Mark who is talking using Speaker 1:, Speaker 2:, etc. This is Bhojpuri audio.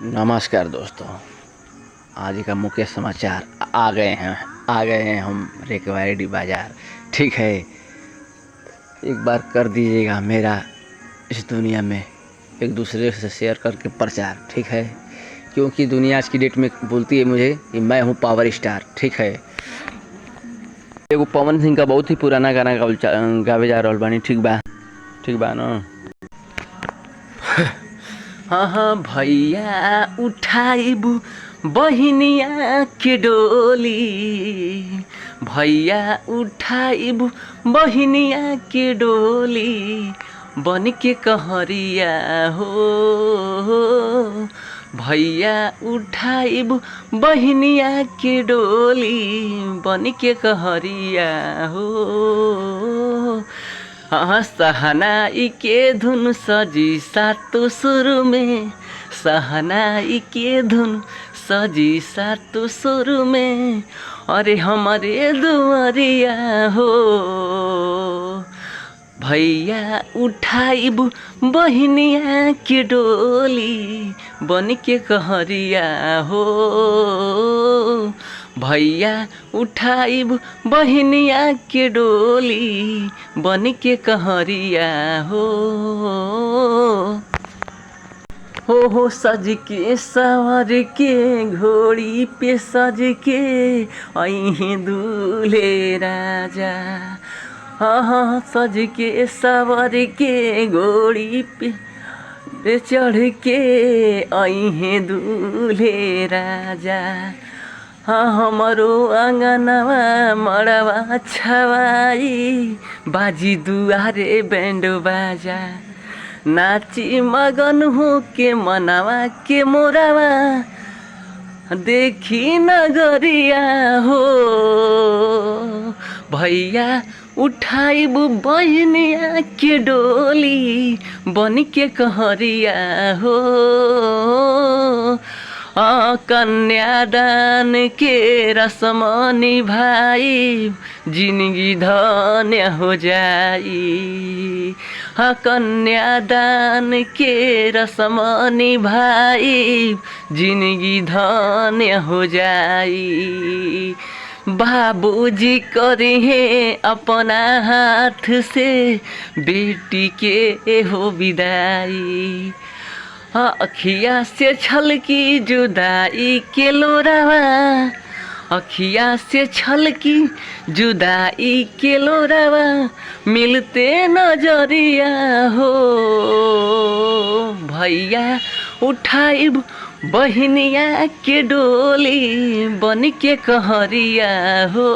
Speaker 1: नमस्कार दोस्तों। आज का मुख्य समाचार आ गए हैं हम रेकवायडी बाज़ार। ठीक है, एक बार कर दीजिएगा मेरा इस दुनिया में एक दूसरे से शेयर करके प्रचार। ठीक है, क्योंकि दुनिया आज की डेट में बोलती है मुझे कि मैं हूँ पावर स्टार। ठीक है, एगो पवन सिंह का बहुत ही पुराना गाना गावे जा रहल बानी। ठीक बा न। हाँ भैया उठाइबू बहिनिया के डोली, भैया उठाइबू बहिनिया के डोली, बन के कहरिया हो। भैया उठाइबू बहिनिया के डोली, बन के कहरिया हो। सहनाई के धुन सजी सातो सुर में, सहनाई के धुन सजी सातो सुर में, अरे हमारे दुआरिया हो। भैया उठाइबू बहिनिया के डोली, बन के कहरिया हो। भैया उठाइबू बहिनिया के डोली, बन के कहरिया हो। हो सज के सवर के घोड़ी पे सज के अहीं दूल्हे राजा। हाँ सज के सवर के घोड़ी पे चढ़ के अहीं दूल्हे राजा। हाँ हमारो आंगनवा मड़वा छवाई, बाजी दुआरे बैंड बाजा, नाची मगन हो के मनवा के मोरवा, देखी नगरिया हो। भैया उठाइबू बहिनिया के डोली, बन के कहरिया हो। कन्यादान के रस्म निभाई, जिंदगी धन्य हो जाई। कन्यादान के रस्म निभाई, जिंदगी धन्य हो जाई। बाबूजी करे हैं अपना हाथ से बेटी के हो विदाई। अखिया से छलकी जुदाई के लोरावा, अखिया से छलकी जुदाई के लोरावा, मिलते नजरिया हो। भैया उठाइब बहिनिया के डोली, बन के कहरिया हो।